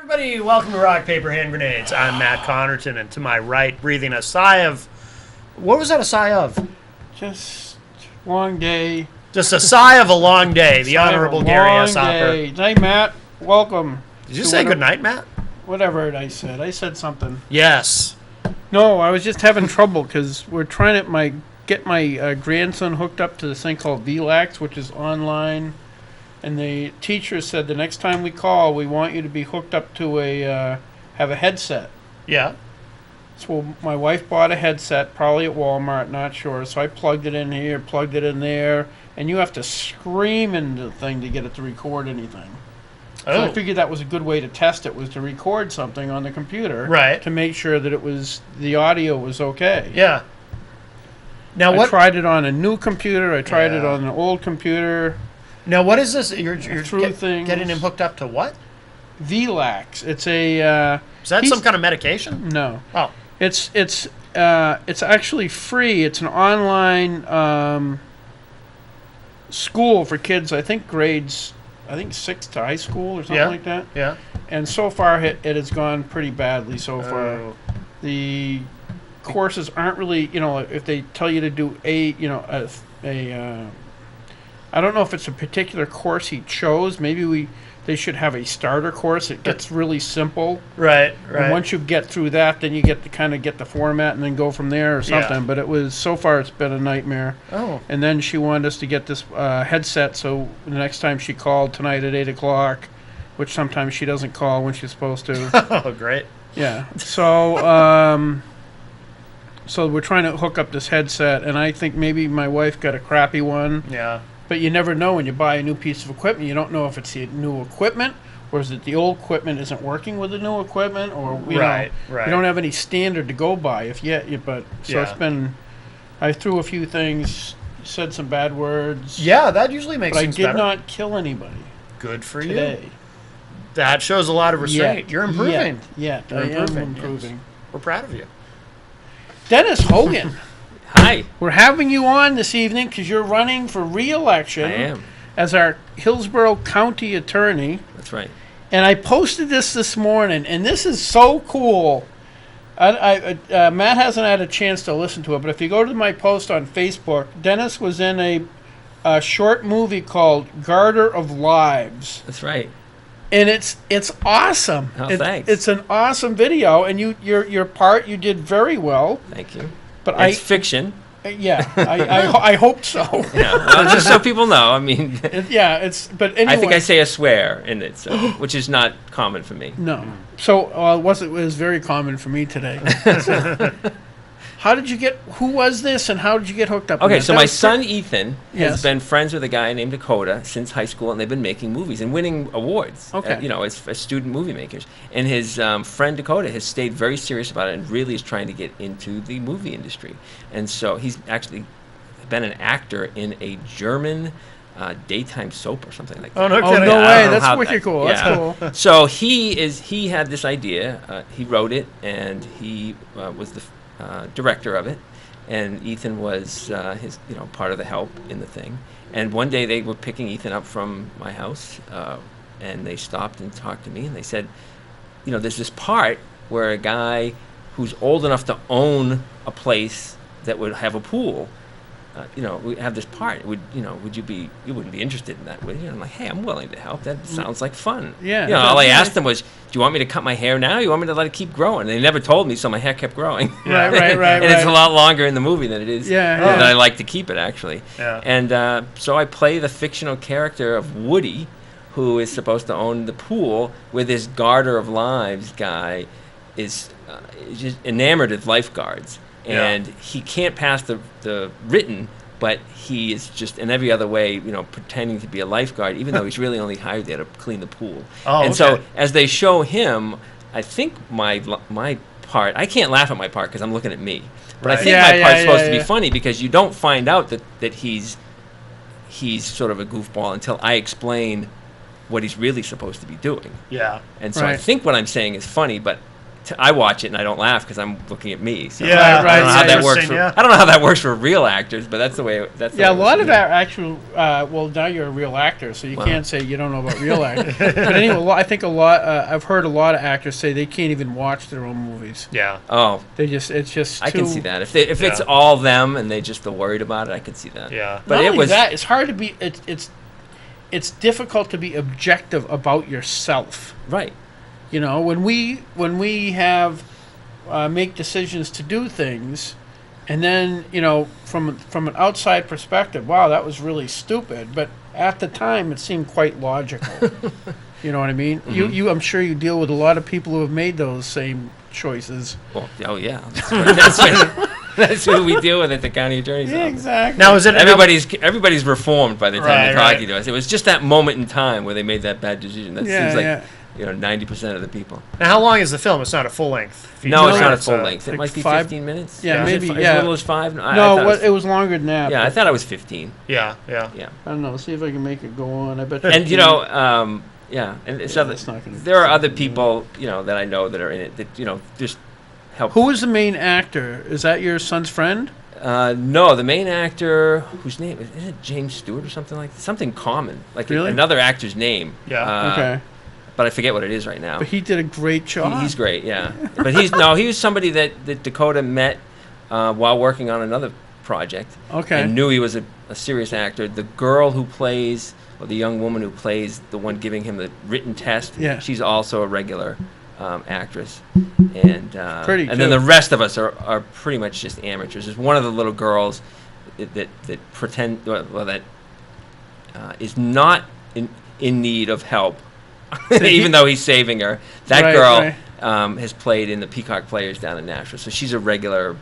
Everybody, welcome to Rock, Paper, Hand Grenades. I'm Matt Connerton, and to my right, breathing a sigh of... What was that a sigh of? Just long day. Just a sigh of a long day. The Honorable Gary S. Hopper. Hey, Matt. Welcome. Did you say good night, Matt? Whatever I said. I said something. Yes. No, I was just having trouble because we're trying to get my grandson hooked up to this thing called VLAX, which is online. And the teacher said the next time we call, we want you to be hooked up to have a headset. Yeah. So my wife bought a headset, probably at Walmart, not sure. So I plugged it in here, plugged it in there, and you have to scream into the thing to get it to record anything. Oh. So I figured that was a good way to test it, was to record something on the computer, right, to make sure that the audio was okay. Yeah. Now I tried it on a new computer. I tried it on an old computer. Now, what is this? You're getting him hooked up to what? VLAX. It's a. Is that some kind of medication? No. Oh. It's actually free. It's an online school for kids. I think grades 6 to high school or something like that. Yeah. And so far, it has gone pretty badly so far. The courses aren't really, if they tell you to do I don't know if it's a particular course he chose. Maybe they should have a starter course. It gets really simple. Right. And once you get through that, then you get to kind of get the format and then go from there or something. Yeah. But so far it's been a nightmare. Oh. And then she wanted us to get this headset, so the next time she called tonight at 8 o'clock, which sometimes she doesn't call when she's supposed to. Oh, great. Yeah. So so we're trying to hook up this headset, and I think maybe my wife got a crappy one. Yeah. But you never know when you buy a new piece of equipment. You don't know if it's the new equipment, or is it the old equipment isn't working with the new equipment, or you don't have any standard to go by it's been. I threw a few things, said some bad words. Yeah, that usually makes things better. But I did not kill anybody. Good for today. You. That shows a lot of restraint. You're improving. Yeah, I am improving. Yes. We're proud of you. Dennis Hogan. Hi. We're having you on this evening because you're running for re-election. I am. As our Hillsborough County Attorney. That's right. And I posted this morning, and this is so cool. Matt hasn't had a chance to listen to it, but if you go to my post on Facebook, Dennis was in a short movie called Garter of Lives. That's right. And it's awesome. Oh, thanks. It's an awesome video, and your part you did very well. Thank you. But it's fiction. Yeah, I hope so. Yeah, well, just so people know. I mean, but anyway. I think I say a swear in it, which is not common for me. No. So it was very common for me today. Who was this, and how did you get hooked up? Okay, so my son Ethan has been friends with a guy named Dakota since high school, and they've been making movies and winning awards. Okay. As student movie makers. And his friend Dakota has stayed very serious about it and really is trying to get into the movie industry. And so he's actually been an actor in a German daytime soap or something like that. Oh, no kidding. No way. That's wicked cool. Yeah. That's cool. So he had this idea. He wrote it, and he was the director of it, and Ethan was his part of the help in the thing. And one day they were picking Ethan up from my house, and they stopped and talked to me, and they said, there's this part where a guy who's old enough to own a place that would have a pool, we have this part. You wouldn't be interested in that, would you? And I'm like, hey, I'm willing to help. That sounds like fun. Yeah. All I asked them was, do you want me to cut my hair now? Or you want me to let it keep growing? And they never told me, so my hair kept growing. Right. And it's a lot longer in the movie than it is. Yeah. And I like to keep it, actually. Yeah. And so I play the fictional character of Woody, who is supposed to own the pool, where this Garter of Lives guy is just enamored of lifeguards. And he can't pass the written, but he is just in every other way, pretending to be a lifeguard, even though he's really only hired there to clean the pool. Oh, and so as they show him, I think my part, I can't laugh at my part because I'm looking at me, but I think my part's supposed to be funny because you don't find out that he's sort of a goofball until I explain what he's really supposed to be doing. Yeah. And so I think what I'm saying is funny, but I watch it and I don't laugh because I'm looking at me. So Yeah, I don't know how that works. yeah. I don't know how that works for real actors, but that's the way. A lot of our actual. Well, now you're a real actor, so you can't say you don't know about real actors. But anyway, I think a lot. I've heard a lot of actors say they can't even watch their own movies. Yeah. Oh. It's just. I can see that if it's all them and they just feel worried about it, I can see that. Yeah. But it was that. It's hard to be. It's difficult to be objective about yourself. Right. You know, when we have make decisions to do things, and then from an outside perspective, wow, that was really stupid. But at the time, it seemed quite logical. You know what I mean? Mm-hmm. I'm sure you deal with a lot of people who have made those same choices. Well, oh yeah, that's who we deal with at the county attorney's office. Exactly. Now, is it everybody's reformed by the time they're talking to us? It was just that moment in time where they made that bad decision. That seems like 90% of the people. Now, how long is the film? It's not a full length. No, it's not a full length. It like might be 15 minutes. Yeah, maybe. As little as 5. No, it was longer than that. Yeah, I thought it was 15. Yeah. I don't know. See if I can make it go on. I bet. And and it's there are other people that I know that are in it that just help. Who is the main actor? Is that your son's friend? No, the main actor, whose name is it? James Stewart or something like that? Something common, like another actor's name. Yeah. Okay. But I forget what it is right now. But he did a great job. He's great, yeah. But he was somebody that Dakota met while working on another project. Okay. And knew he was a serious actor. The girl who plays, or the young woman who plays the one giving him the written test, she's also a regular actress. And then the rest of us are pretty much just amateurs. There's one of the little girls that is not in need of help. Even though he's saving her, that girl has played in the Peacock Players down in Nashville, so she's a regular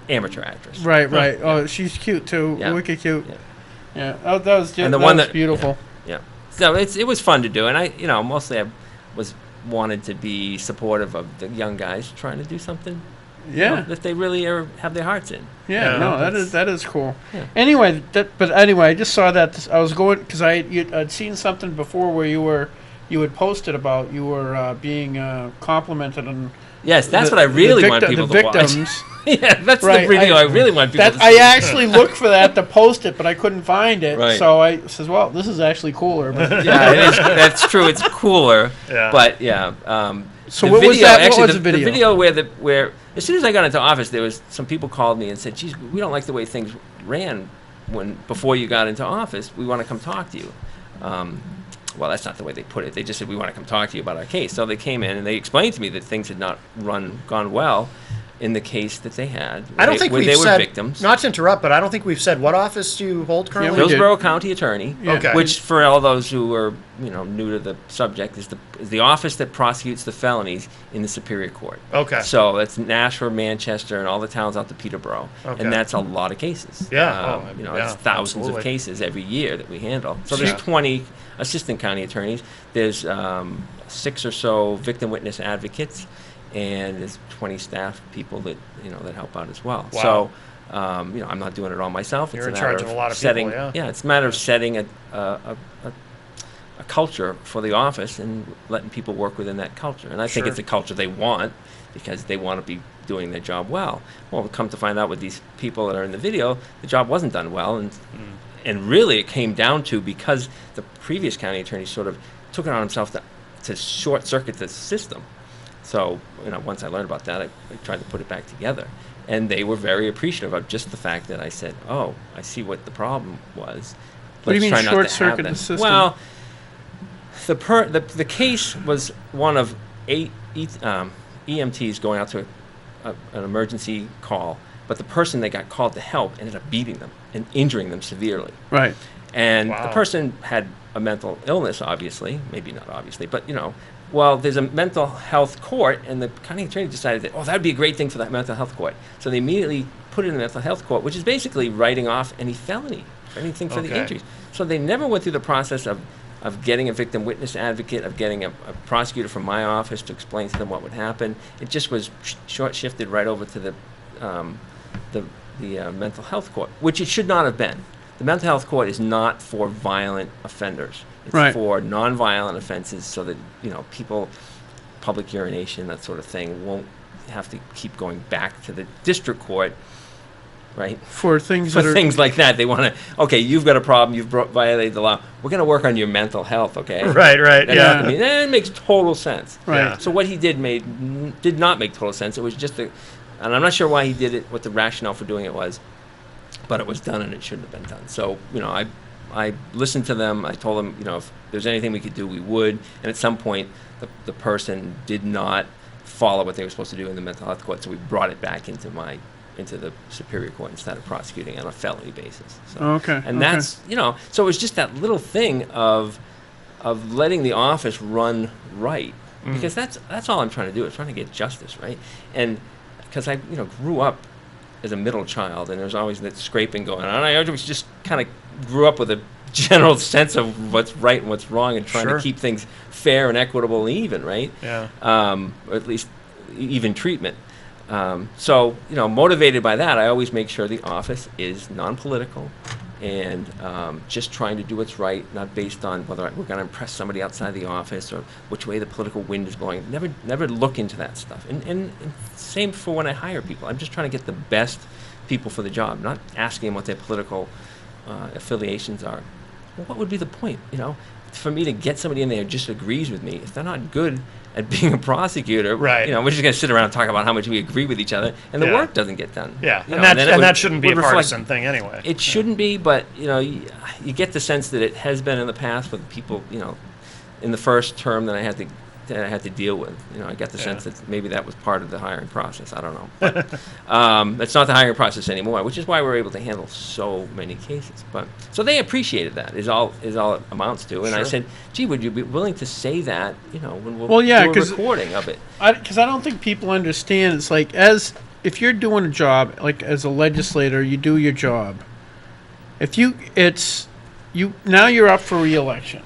amateur actress. Right. Oh, she's cute too. Yeah. Wicked cute. Yeah. Oh, that was just, beautiful. Yeah. So it was fun to do, and I mostly I wanted to be supportive of the young guys trying to do something. Yeah. That they really have their hearts in. Yeah. No, that is cool. Yeah. Anyway, I just saw that I was going because I'd seen something before where you had posted about you were being complimented on. Yes, that's what I really want people to watch. Yeah, that's the video I really want people to see. I actually looked for that to post it, but I couldn't find it. Right. So I says, well, this is actually cooler. But yeah, it is. That's true. It's cooler. Yeah. But so what was that? What was the video? The video where as soon as I got into office, there was some people called me and said, "Geez, we don't like the way things ran before you got into office. We want to come talk to you." Well, that's not the way they put it. They just said, we want to come talk to you about our case. So they came in and they explained to me that things had not gone well in the case that they had. I don't think we've said, victims. Not to interrupt, but I don't think we've said what office do you hold currently? Hillsborough County Attorney, Okay. Which for all those who are new to the subject is the office that prosecutes the felonies in the Superior Court. Okay. So it's Nashville, Manchester, and all the towns out to Peterborough, and that's a lot of cases. Yeah. It's thousands of cases every year that we handle. So there's 20 assistant county attorneys. There's 6 or so victim witness advocates. And there's 20 staff people that that help out as well. Wow. So, I'm not doing it all myself. You're in charge of a lot of setting, people. Yeah, it's a matter of setting a culture for the office and letting people work within that culture. And I think it's a culture they want because they want to be doing their job well. Well, come to find out with these people that are in the video, the job wasn't done well, and really it came down to because the previous county attorney sort of took it on himself to short circuit the system. So, once I learned about that, I tried to put it back together. And they were very appreciative of just the fact that I said, oh, I see what the problem was. What do you mean short-circuit the system? Well, the case was one of 8 EMTs going out to an emergency call, but the person they got called to help ended up beating them and injuring them severely. Right. And the person had a mental illness, obviously. Maybe not obviously, but, well, there's a mental health court, and the county attorney decided that, that would be a great thing for that mental health court. So they immediately put it in the mental health court, which is basically writing off any felony, anything for the injuries. So they never went through the process of getting a victim witness advocate, of getting a prosecutor from my office to explain to them what would happen. It just was short-shifted right over to the mental health court, which it should not have been. The mental health court is not for violent offenders. It's for non-violent offenses, so that people public urination, that sort of thing, won't have to keep going back to the district court, right? For things things like that. They want to, okay, you've got a problem, you've violated the law. We're going to work on your mental health, okay? Right, yeah. I mean, that makes total sense. Right. Yeah. So what he did did not make total sense. It was just and I'm not sure why he did it, what the rationale for doing it was, but it was done and it shouldn't have been done. So, I listened to them. I told them, if there's anything we could do, we would. And at some point, the person did not follow what they were supposed to do in the mental health court, so we brought it back into the Superior Court and started prosecuting on a felony basis. So, okay. And that's, so it was just that little thing of letting the office run right. Mm-hmm. Because that's all I'm trying to do. I'm trying to get justice, right? And because I, grew up as a middle child, and there's always that scraping going on. I always just kind of grew up with a general sense of what's right and what's wrong, and trying to keep things fair and equitable and even, right? Yeah. Or at least even treatment. So, motivated by that, I always make sure the office is non-political and just trying to do what's right, not based on whether we're going to impress somebody outside the office or which way the political wind is blowing. Never look into that stuff. And same for when I hire people. I'm just trying to get the best people for the job, not asking them what their political affiliations are. Well, what would be the point, for me to get somebody in there who just agrees with me? If they're not good at being a prosecutor, right? We're just going to sit around and talk about how much we agree with each other, and the work doesn't get done. Yeah, and that shouldn't be a partisan thing anyway. It shouldn't be, but you get the sense that it has been in the past with people, in the first term that I had to deal with. I get the sense that maybe that was part of the hiring process. I don't know. But, it's not the hiring process anymore, which is why we're able to handle so many cases. But so they appreciated that is all it amounts to. And I said, gee, would you be willing to say that, when we'll do a recording of it? Because I don't think people understand. It's like, if you're doing a job, like as a legislator, you do your job. Now you're up for re-election.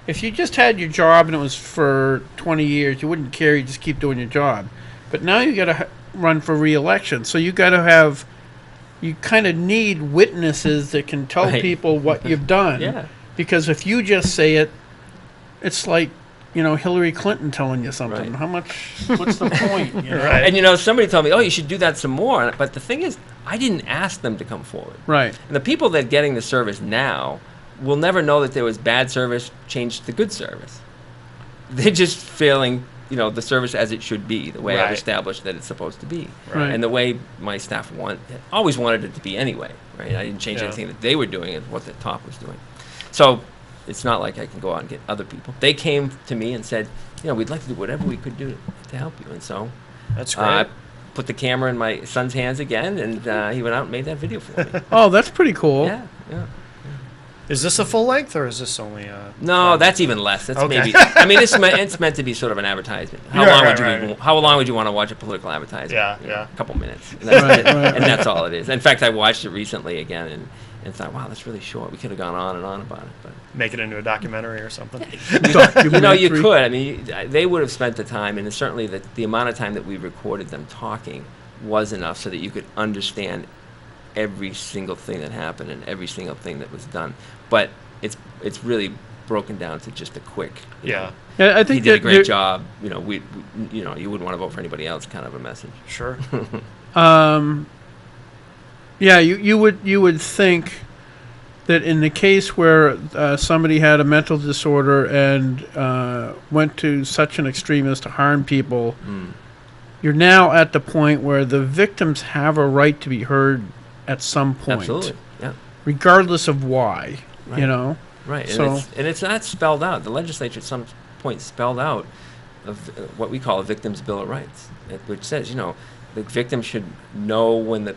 If you just had your job and it was for 20 years, you wouldn't care. You just keep doing your job. But now you got to run for re-election, so you got to you kind of need witnesses that can tell people what you've done. Yeah. Because if you just say it, it's like Hillary Clinton telling you something. Right. What's the point? Right. And somebody told me, oh, you should do that some more. But the thing is, I didn't ask them to come forward. Right. And the people that are getting the service now will never know that there was bad service changed to good service. They're just failing, the service as it should be, the way I've established that it's supposed to be, right. And the way my staff always wanted it to be anyway, right? I didn't change anything that they were doing and what the top was doing. So it's not like I can go out and get other people. They came to me and said, we'd like to do whatever we could do to help you. And so that's great. I put the camera in my son's hands again, and he went out and made that video for me. Oh, that's pretty cool. Yeah. Is this a full length or is this only a? No, that's even less. That's maybe. It's meant to be sort of an advertisement. How long would you want to watch a political advertisement? Yeah. A couple minutes. And that's all it is. In fact, I watched it recently again and thought, wow, that's really short. We could have gone on and on about it, but make it into a documentary or something. You could. I mean, they would have spent the time, and certainly the amount of time that we recorded them talking was enough so that you could understand every single thing that happened and every single thing that was done. But it's really broken down to just a quick. Yeah, I think he did a great job. We you wouldn't want to vote for anybody else. Kind of a message. Sure. Yeah, you would think that in the case where somebody had a mental disorder and went to such an extreme as to harm people, you're now at the point where the victims have a right to be heard at some point. Absolutely, yeah. Regardless of why, Right, So, and it's not spelled out. The legislature at some point spelled out of what we call a victim's bill of rights, which says, the victim should know when the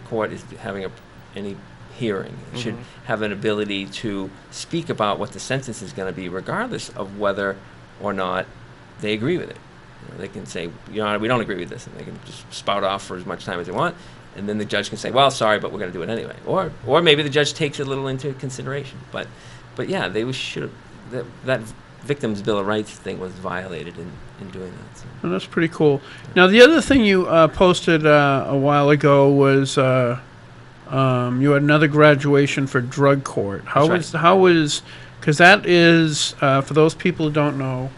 court is having any hearing. It should have an ability to speak about what the sentence is going to be, regardless of whether or not they agree with it. They can say, we don't agree with this, and they can just spout off for as much time as they want. And then the judge can say, well, sorry, but we're going to do it anyway. Or maybe the judge takes it a little into consideration. But yeah, they should have, that victim's bill of rights thing was violated in doing that. So. Well, that's pretty cool. Now, the other thing you posted a while ago was you had another graduation for drug court. How was because that is for those people who don't know,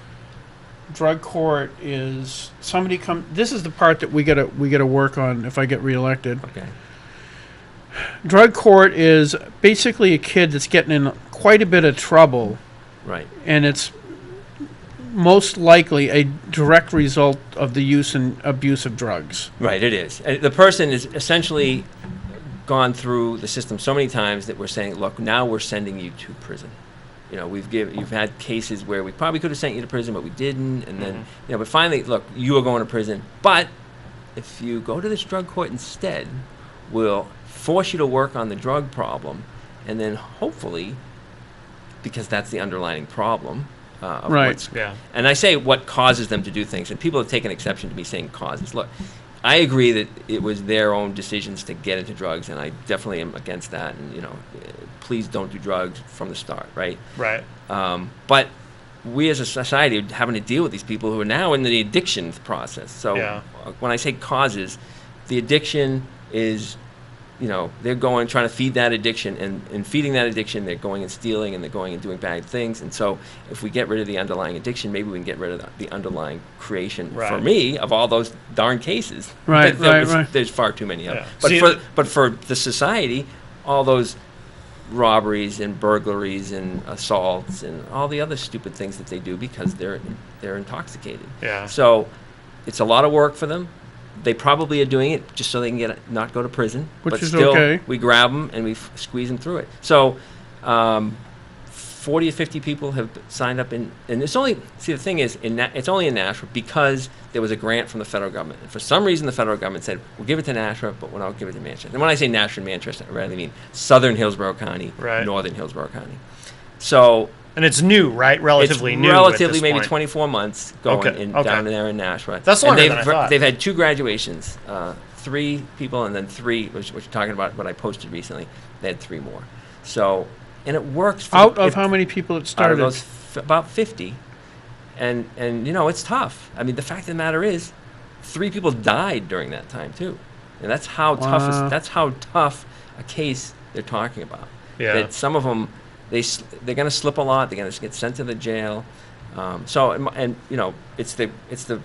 drug court is somebody come. This is the part that we gotta work on if I get reelected. Okay. Drug court is basically a kid that's getting in quite a bit of trouble, Right. and it's most likely a direct result of the use and abuse of drugs. Right, it is. The person is essentially gone through the system so many times that we're saying, look, now we're sending you to prison. You know, you've had cases where we probably could have sent you to prison, but we didn't, and then, but finally, look, you are going to prison. But if you go to this drug court instead, we'll force you to work on the drug problem, and then hopefully, because that's the underlying problem, Right. And I say what causes them to do things, and people have taken exception to me saying causes. Look, I agree that it was their own decisions to get into drugs, and I definitely am against that. And please don't do drugs from the start, right? Right. But we as a society are having to deal with these people who are now in the addiction process. So when I say causes, the addiction is, they're going trying to feed that addiction, and feeding that addiction, they're going and stealing, and they're going and doing bad things. And so if we get rid of the underlying addiction, maybe we can get rid of the underlying creation. For me, of all those darn cases, right. There's far too many of them. Yeah. But for the society, all those robberies and burglaries and assaults and all the other stupid things that they do because they're intoxicated. Yeah. So it's a lot of work for them. They probably are doing it just so they can not go to prison. Which but is still, okay. We grab them and we squeeze them through it. So 40 or 50 people have signed up and it's only, the thing is, it's only in Nashua because there was a grant from the federal government. And for some reason, the federal government said, we'll give it to Nashua, but we'll not give it to Manchester. And when I say Nashua and Manchester, I really mean southern Hillsborough County, northern Hillsborough County. So... And it's new, right? Relatively new. Relatively, at this maybe point. 24 months going down there in Nashua. That's longer than I thought. They've had 2 graduations, 3 people, and then 3, which you're talking about, what I posted recently. They had 3 more. So, and it works. Out of how many people it started? Out of those, about 50. And it's tough. I mean, the fact of the matter is, 3 people died during that time too, and that's how tough a case they're talking about. Yeah. That some of them. They're going to slip a lot. They're going to get sent to the jail. It's the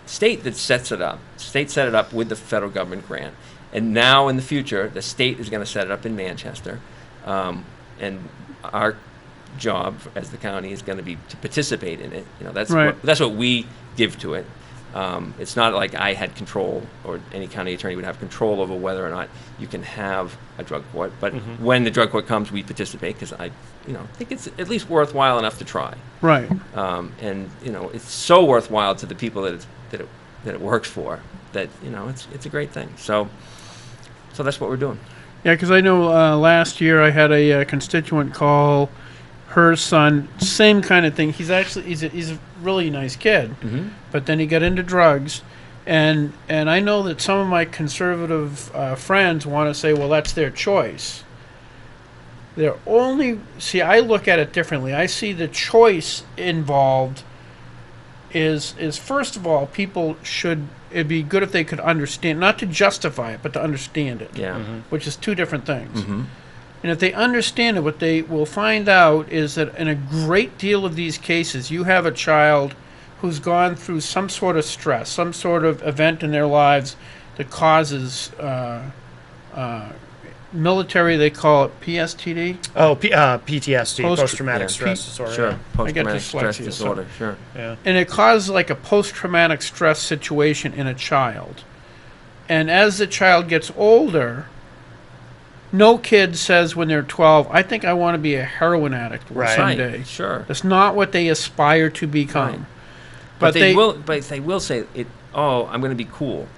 state that sets it up. State set it up with the federal government grant, and now in the future, the state is going to set it up in Manchester, and our job as the county is going to be to participate in it. That's what we give to it. It's not like I had control, or any county attorney would have control over whether or not you can have a drug court. But when the drug court comes, we participate because I think it's at least worthwhile enough to try. Right. And it's so worthwhile to the people that it works for that it's a great thing. So that's what we're doing. Yeah, because I know last year I had a constituent call her son, same kind of thing. He's a really nice kid, but then he got into drugs, and I know that some of my conservative friends want to say, well, that's their choice. I look at it differently. I see the choice involved is first of all, it'd be good if they could understand, not to justify it, but to understand it. Yeah. Which is 2 different things. And if they understand it, what they will find out is that in a great deal of these cases, you have a child who's gone through some sort of stress, some sort of event in their lives that causes military, they call it PSTD. Oh, PTSD, post-traumatic stress disorder. Sure, post-traumatic dyslexia, stress disorder, sure. Yeah. And it causes like a post-traumatic stress situation in a child. And as the child gets older, no kid says when they're 12, I think I want to be a heroin addict someday. Right, sure. That's not what they aspire to become. Right. But they will say, I'm going to be cool.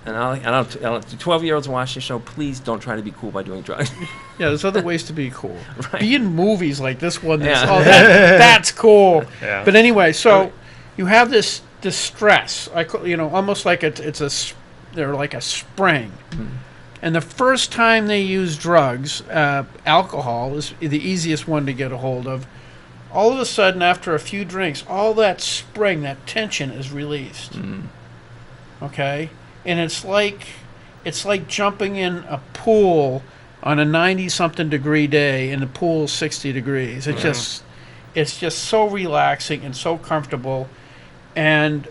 And I'll 12-year-olds watch the show, please don't try to be cool by doing drugs. Yeah, there's other ways to be cool. Right. Be in movies like this one. That's cool. Yeah. But anyway, so you have this stress. Almost like they're like a spring. And the first time they use drugs, alcohol is the easiest one to get a hold of. All of a sudden, after a few drinks, all that spring, that tension is released. Okay? And it's like jumping in a pool on a 90-something degree day, and the pool's 60 degrees. It's just so relaxing and so comfortable. And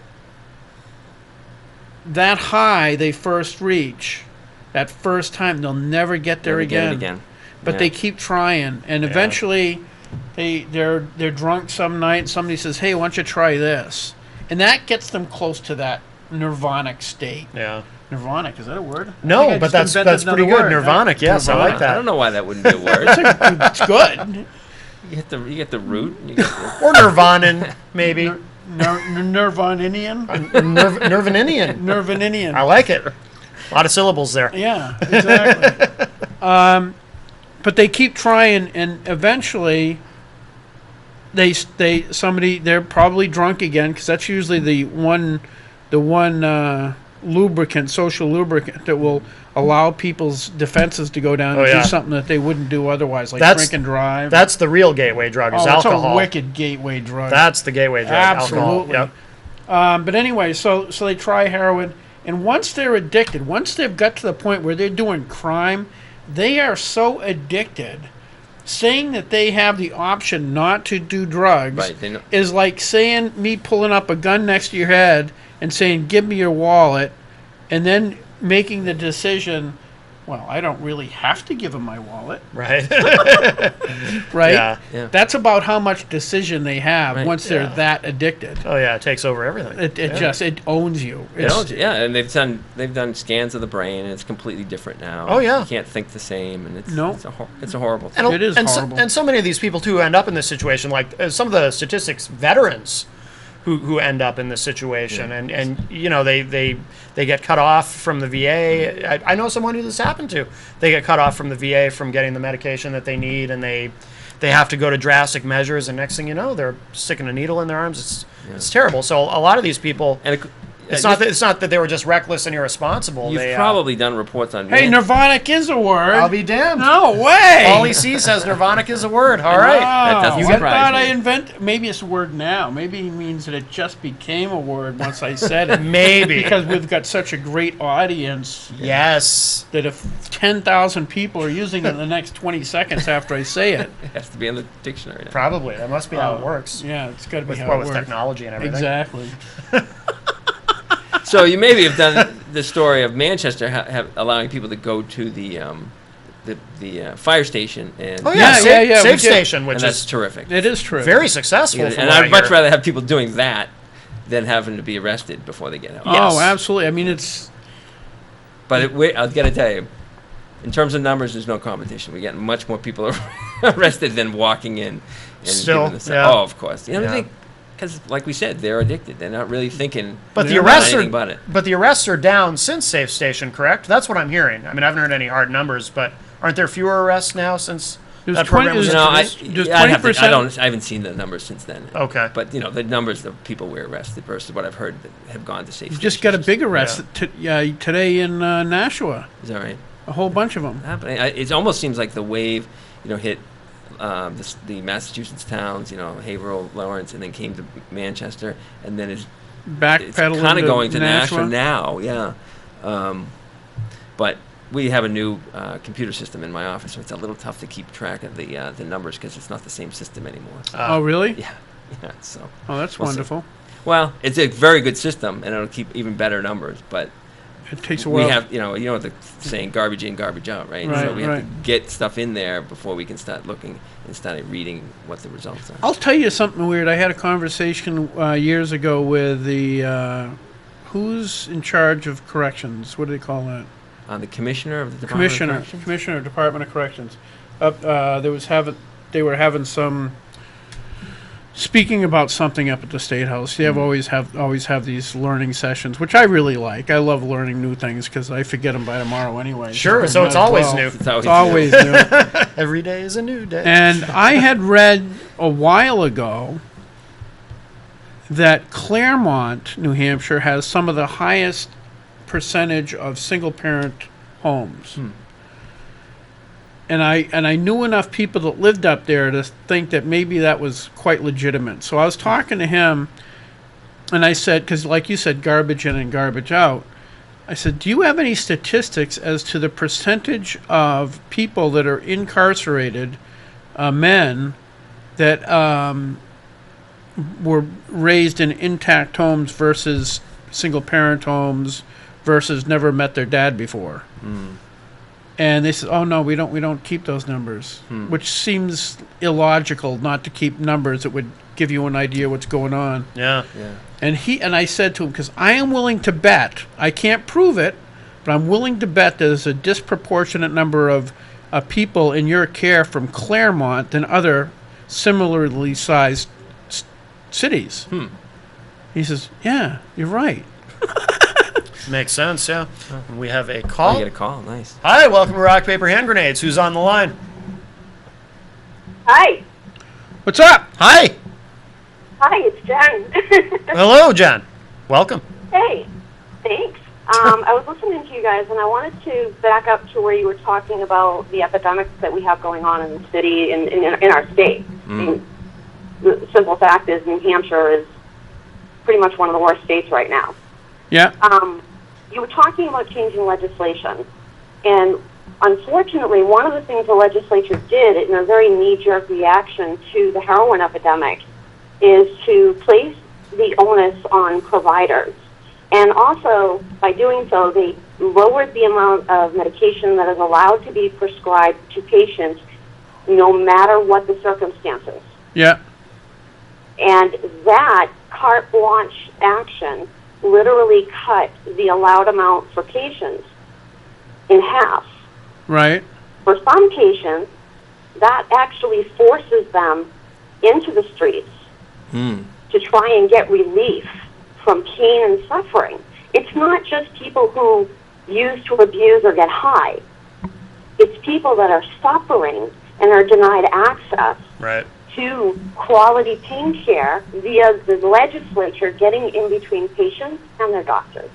that high they first reach, that first time, they'll never get there again. But they keep trying, and eventually they're drunk some night. Somebody says, "Hey, why don't you try this?" And that gets them close to that nirvanic state. Yeah. Nirvanic, is that a word? No, but that's pretty good. Nirvanic, yes, Nirvana. I like that. I don't know why that wouldn't be a word. It's good. You get the root. You get the Or Nirvanan, maybe. Nirvaninian? Nirvaninian. Nirvaninian. I like it. A lot of syllables there. Yeah, exactly. But they keep trying, and eventually they're probably drunk again, because that's usually the one lubricant, social lubricant, that will allow people's defenses to go down and do something that they wouldn't do otherwise, like drink and drive. That's the real gateway drug, is alcohol. It's a wicked gateway drug. That's the gateway drug, absolutely. Alcohol. Yep. But anyway, so they try heroin, and once they're addicted, once they've got to the point where they're doing crime, they are so addicted. Saying that they have the option not to do drugs is like saying me pulling up a gun next to your head and saying, "Give me your wallet," and then making the decision, well, I don't really have to give him my wallet. Right. Right? Yeah. That's about how much decision they have once they're that addicted. Oh, yeah, it takes over everything. It owns you. It owns you, and they've done scans of the brain, and it's completely different now. Oh, yeah. You can't think the same, and it's a horrible thing. And it is horrible. And so many of these people, too, end up in this situation, like some of the statistics, veterans who end up in this situation, and you know, they get cut off from the VA. I know someone who this happened to. They get cut off from the VA from getting the medication that they need, and they have to go to drastic measures, and next thing you know, they're sticking a needle in their arms. It's terrible. So a lot of these people, it's not that they were just reckless and irresponsible. You've probably done reports on. Hey, Nirvanic is a word. I'll be damned. No way. Paulie C says Nirvanic is a word. All right. That doesn't surprise me. Maybe it's a word now. Maybe he means that it just became a word once I said it. Maybe. Because we've got such a great audience. Yes. That if 10,000 people are using it in the next 20 seconds after I say it. It has to be in the dictionary now. Probably. That must be how it works. Yeah, it's got to be how it works. With technology and everything. Exactly. So you maybe have done the story of Manchester have allowing people to go to the fire station and safe station, which is terrific. It is terrific. Very successful. And I'd much rather have people doing that than having to be arrested before they get out. Oh, absolutely. I mean, it's. But I've got to tell you, in terms of numbers, there's no competition. We get much more people arrested than walking in. And still, oh, of course. You know, because, like we said, they're addicted. They're not really thinking. But the arrests are down since Safe Station, correct? That's what I'm hearing. I mean, I haven't heard any hard numbers, but aren't there fewer arrests now since that program was introduced? I haven't seen the numbers since then. Okay. But the numbers of people we arrested versus what I've heard that have gone to Safe Station. Just got a big arrest today in Nashua. Is that right? A whole bunch of them. It almost seems like the wave, hit. The Massachusetts towns, Haverhill, Lawrence, and then came to Manchester, and then it's kind of going to Nashua now, but we have a new computer system in my office, so it's a little tough to keep track of the numbers because it's not the same system anymore. Oh, really? Yeah. So. Oh, that's wonderful. Well, it's a very good system, and it'll keep even better numbers, but. It takes a while. We have, what the saying, garbage in, garbage out, right? So we have to get stuff in there before we can start looking and start reading what the results are. I'll tell you something weird. I had a conversation years ago with the, who's in charge of corrections? What do they call that? The commissioner of the Department of Corrections? Commissioner of Department of Corrections. They were having some... Speaking about something up at the State House, they always have these learning sessions, which I really like. I love learning new things because I forget them by tomorrow anyway. Sure, so it's always new. It's always new. Every day is a new day. And I had read a while ago that Claremont, New Hampshire, has some of the highest percentage of single-parent homes. And I knew enough people that lived up there to think that maybe that was quite legitimate. So I was talking to him, and I said, because like you said, garbage in and garbage out, I said, do you have any statistics as to the percentage of people that are incarcerated, men, that were raised in intact homes versus single-parent homes versus never met their dad before. And they said, "Oh no, we don't keep those numbers," which seems illogical not to keep numbers that would give you an idea what's going on. Yeah. And I said to him, because I am willing to bet, I can't prove it, but I'm willing to bet there's a disproportionate number of people in your care from Claremont than other similarly sized cities. He says, "Yeah, you're right." Makes sense, yeah. We have a call. I get a call, nice. Hi, welcome to Rock, Paper, Hand Grenades. Who's on the line? Hi. What's up? Hi. Hi, it's Jen. Hello, Jen. Welcome. Hey, thanks. I was listening to you guys, and I wanted to back up to where you were talking about the epidemics that we have going on in the city, in our state. I mean, the simple fact is New Hampshire is pretty much one of the worst states right now. Yeah. You were talking about changing legislation, and unfortunately, one of the things the legislature did in a very knee-jerk reaction to the heroin epidemic is to place the onus on providers. And also, by doing so, they lowered the amount of medication that is allowed to be prescribed to patients no matter what the circumstances. Yeah. And that carte blanche action literally cut the allowed amount for patients in half. Right. For some patients, that actually forces them into the streets to try and get relief from pain and suffering. It's not just people who use to abuse or get high. It's people that are suffering and are denied access to quality pain care via the legislature getting in between patients and their doctors.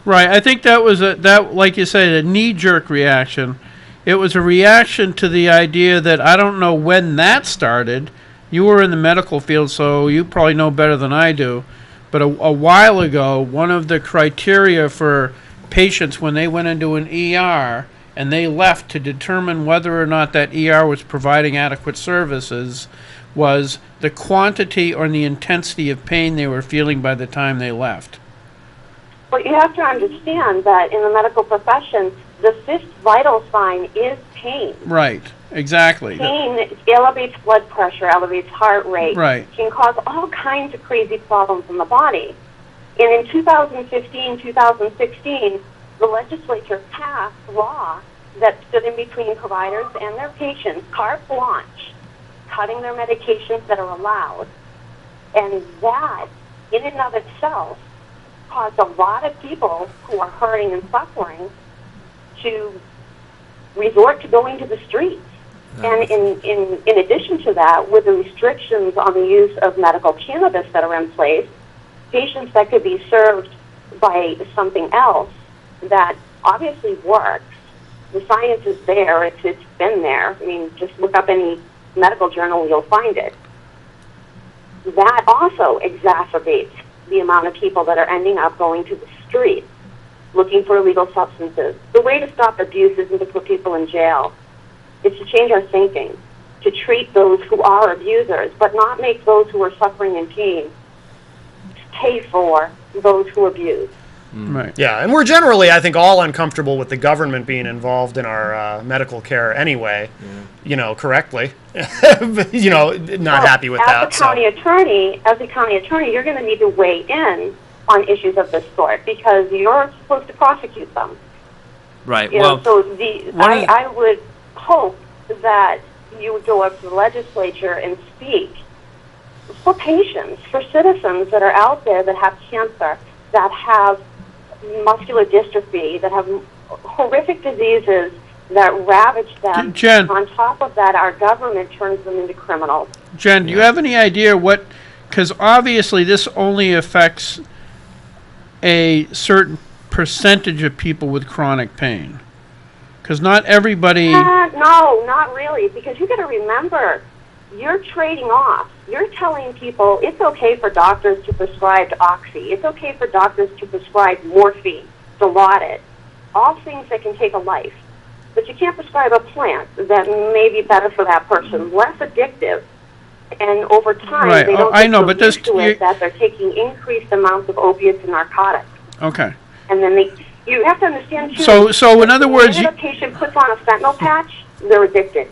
Right. I think that was like you said, a knee-jerk reaction. It was a reaction to the idea that I don't know when that started. You were in the medical field, so you probably know better than I do. But a while ago, one of the criteria for patients when they went into an ER and they left to determine whether or not that ER was providing adequate services was the quantity or the intensity of pain they were feeling by the time they left. But you have to understand that in the medical profession, the fifth vital sign is pain. Right, exactly. Pain elevates blood pressure, elevates heart rate, right. Can cause all kinds of crazy problems in the body. And in 2015, 2016, the legislature passed law that stood in between providers and their patients, carte blanche, cutting their medications that are allowed. And that, in and of itself, caused a lot of people who are hurting and suffering to resort to going to the streets. And in addition to that, with the restrictions on the use of medical cannabis that are in place, patients that could be served by something else that obviously works. The science is there. It's been there. I mean, just look up any medical journal, you'll find it. That also exacerbates the amount of people that are ending up going to the street looking for illegal substances. The way to stop abuse isn't to put people in jail. It's to change our thinking, to treat those who are abusers, but not make those who are suffering in pain pay for those who abuse. Right. Yeah, and we're generally, I think, all uncomfortable with the government being involved in our medical care anyway, you know, correctly. You know, not happy with that. As a county attorney, you're going to need to weigh in on issues of this sort because you're supposed to prosecute them. Right. You know, so I would hope that you would go up to the legislature and speak for patients, for citizens that are out there that have cancer, that have muscular dystrophy, that have horrific diseases that ravage them. Jen, on top of that, our government turns them into criminals. Jen, do you have any idea what, because obviously this only affects a certain percentage of people with chronic pain. Because not everybody... No, not really, because you got to remember, you're trading off. You're telling people it's okay for doctors to prescribe oxy. It's okay for doctors to prescribe morphine, Dilaudid, all things that can take a life. But you can't prescribe a plant that may be better for that person, less addictive, And over time, Right. they don't I get know, so but this used to it that they're taking increased amounts of opiates and narcotics. Okay. And then you have to understand, too, So in other words, the minute a patient puts on a fentanyl patch, they're addicted.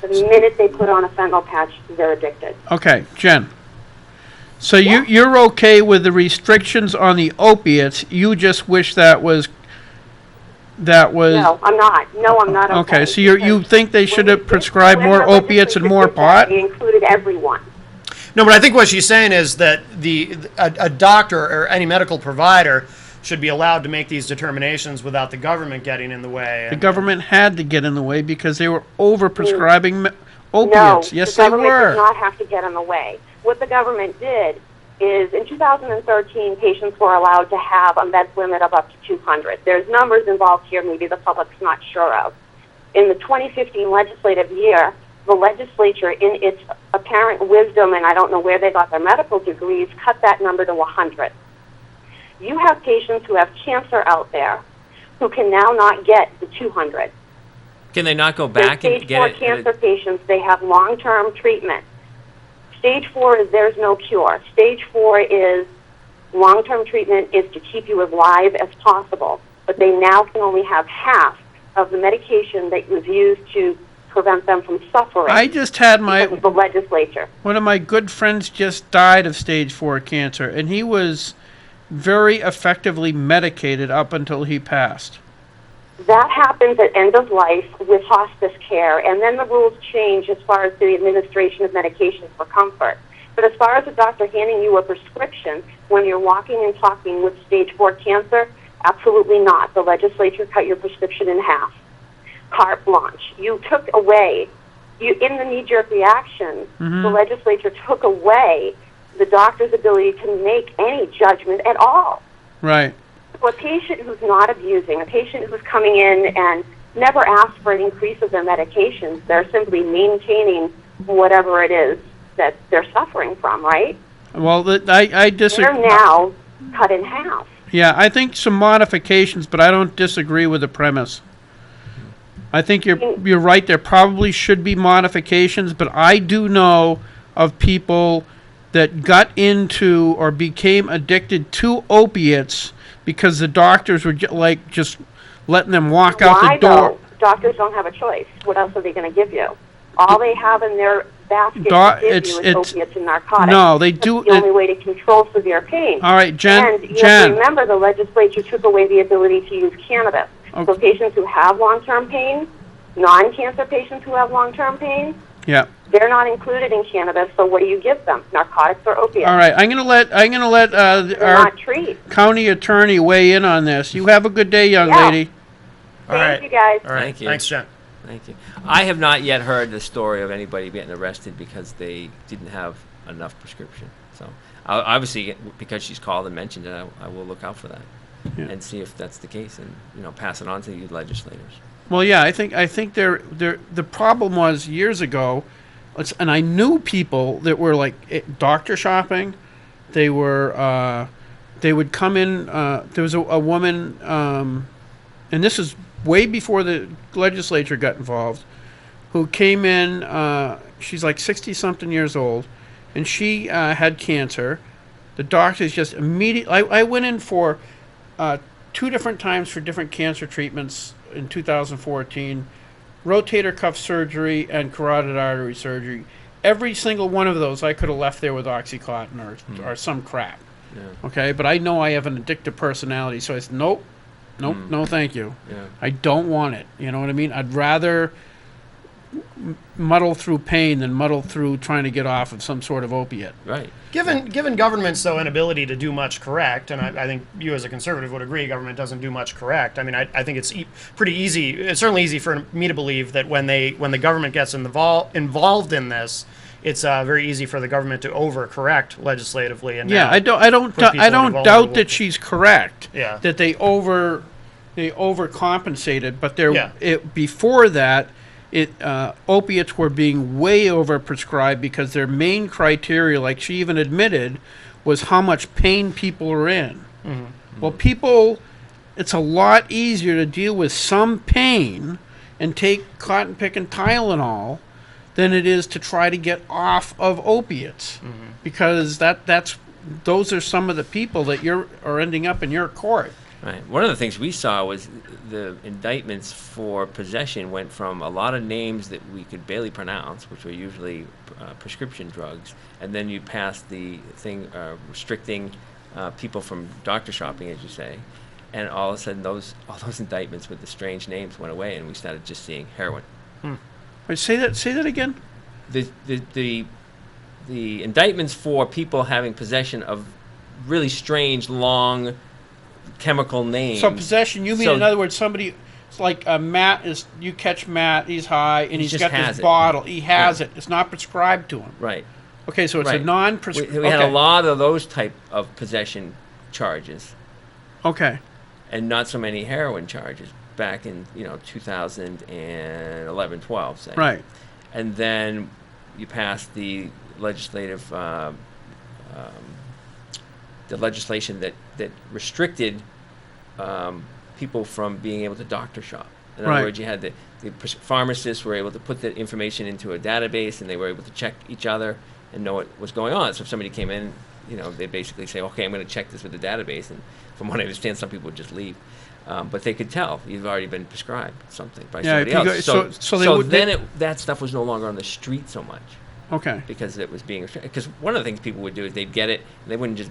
The minute they put on a fentanyl patch, they're addicted. okay, Jen. So you're okay with the restrictions on the opiates? You just wish that was. No, I'm not. No, I'm not okay. Okay, so you think they should have prescribed more opiates and more pot? They included everyone. No, but I think what she's saying is that a doctor or any medical provider should be allowed to make these determinations without the government getting in the way. The government had to get in the way because they were over-prescribing opiates. No, Yes, the they government were. did not have to get in the way. What the government did is in 2013, patients were allowed to have a meds limit of up to 200. There's numbers involved here maybe the public's not sure of. In the 2015 legislative year, the legislature, in its apparent wisdom, and I don't know where they got their medical degrees, cut that number to 100. You have patients who have cancer out there who can now not get the 200. Can they not go back and get it? Stage 4 cancer patients, they have long-term treatment. Stage 4 is there's no cure. Stage 4 is long-term treatment is to keep you as live as possible. But they now can only have half of the medication that was used to prevent them from suffering. I just had the legislature. One of my good friends just died of stage 4 cancer, and he was very effectively medicated up until he passed. That happens at end of life with hospice care, and then the rules change as far as the administration of medications for comfort. But as far as a doctor handing you a prescription when you're walking and talking with stage 4 cancer, absolutely not. The legislature cut your prescription in half. Carte blanche. You took away, in the knee-jerk reaction, the legislature took away the doctor's ability to make any judgment at all. Right. So a patient who's not abusing, a patient who's coming in and never asks for an increase of their medications, they're simply maintaining whatever it is that they're suffering from, right? Well, I disagree. They're now cut in half. Yeah, I think some modifications, but I don't disagree with the premise. I think you're right. There probably should be modifications, but I do know of people that got into or became addicted to opiates because the doctors were just letting them walk out the door. Though? Doctors don't have a choice. What else are they going to give you? All they have in their basket to give you is opiates and narcotics. No, they do. That's the only way to control severe pain. All right, Jen. And you have to remember the legislature took away the ability to use cannabis. Okay. So patients who have long-term pain, non-cancer patients who have long-term pain, yeah, they're not included in cannabis. So what do you give them? Narcotics or opiates? All right, I'm gonna let our county attorney weigh in on this. You have a good day, young lady. Thank you, guys. All right. Thank you. Thanks, Jen. Thank you. I have not yet heard the story of anybody getting arrested because they didn't have enough prescription. So obviously, because she's called and mentioned it, I will look out for that and see if that's the case, and pass it on to the legislators. Well, yeah, I think the problem was years ago, and I knew people that were like doctor shopping. They would come in. There was a woman, and this is way before the legislature got involved, who came in. She's like 60-something years old, and she had cancer. The doctors just immediately. I went in for 2 different times for different cancer treatments in 2014, rotator cuff surgery and carotid artery surgery. Every single one of those I could have left there with Oxycontin or some crap. Yeah. Okay, but I know I have an addictive personality, so I said, nope, no thank you. Yeah. I don't want it. You know what I mean? I'd rather muddle through pain than muddle through trying to get off of some sort of opiate. Right. Given government's, though, inability to do much correct, and I think you as a conservative would agree government doesn't do much correct. I mean, I think it's pretty easy. It's certainly easy for me to believe that when the government gets involved in this, it's very easy for the government to overcorrect legislatively. And I don't doubt that she's correct. Yeah. That they overcompensated, but before that. Opiates were being way overprescribed because their main criteria, like she even admitted, was how much pain people are in. Mm-hmm. Well, it's a lot easier to deal with some pain and take cotton pick and Tylenol than it is to try to get off of opiates, because those are some of the people that are ending up in your court. Right. One of the things we saw was the indictments for possession went from a lot of names that we could barely pronounce, which were usually prescription drugs, and then you passed the thing restricting people from doctor shopping, as you say, and all of a sudden all those indictments with the strange names went away, and we started just seeing heroin. Wait, say that again. The indictments for people having possession of really strange, long chemical names. So possession, you mean, in other words, somebody, it's like Matt you catch Matt, he's high, and he's got this bottle. He has it. It's not prescribed to him. Right. Okay, so it's a non-prescribed. We had a lot of those type of possession charges. Okay. And not so many heroin charges back in 2011, 12, say. Right. And then you passed the legislative the legislation that restricted people from being able to doctor shop. In other words, you had the pharmacists were able to put the information into a database, and they were able to check each other and know what was going on. So if somebody came in, they basically say, okay, I'm going to check this with the database. And from what I understand, some people would just leave. But they could tell you've already been prescribed something by somebody else. That stuff was no longer on the street so much. Okay. Because it was being restricted. Because one of the things people would do is they'd get it, and they wouldn't just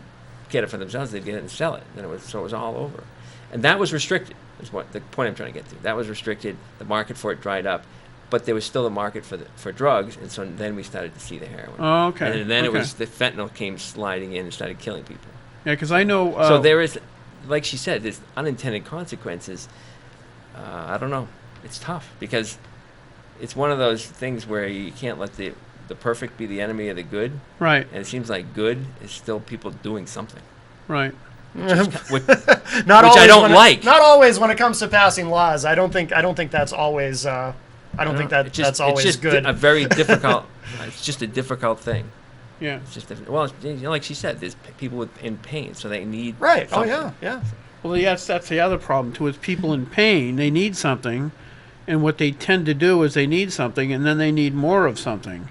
get it for themselves, they'd get it and sell it. And it was all over. And that was restricted, is what the point I'm trying to get to. That was restricted. The market for it dried up. But there was still a market for drugs, and so then we started to see the heroin. Oh, okay. And then it was the fentanyl came sliding in and started killing people. Yeah, because I know... so there is, like she said, there's unintended consequences. I don't know. It's tough, because it's one of those things where you can't let the perfect be the enemy of the good. Right. And it seems like good is still people doing something. Right. Which I don't like. Not always when it comes to passing laws. I don't think that's always... I don't think that's always just good. A very difficult. It's just a difficult thing. Yeah. It's just well, like she said, there's people in pain, so they need right. something. Oh yeah. Well, yes, that's the other problem too. Is people in pain, they need something, and what they tend to do is they need something, and then they need more of something,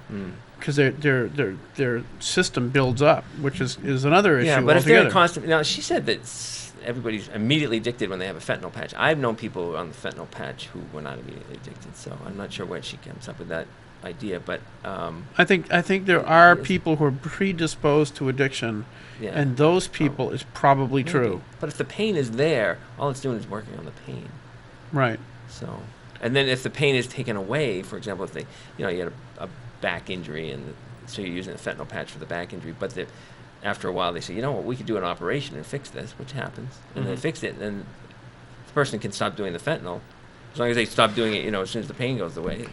because their system builds up, which is another issue. Yeah, but altogether. if they're constant, now she said that everybody's immediately addicted when they have a fentanyl patch. I've known people on the fentanyl patch who were not immediately addicted, so I'm not sure where she comes up with that idea. But I think there are people who are predisposed to addiction, and those people is probably true. But if the pain is there, all it's doing is working on the pain. Right. So, and then if the pain is taken away, for example, if you had a back injury, and so you're using a fentanyl patch for the back injury, but after a while they say, we could do an operation and fix this, which happens, and they fix it, and the person can stop doing the fentanyl as long as they stop doing it, as soon as the pain goes away.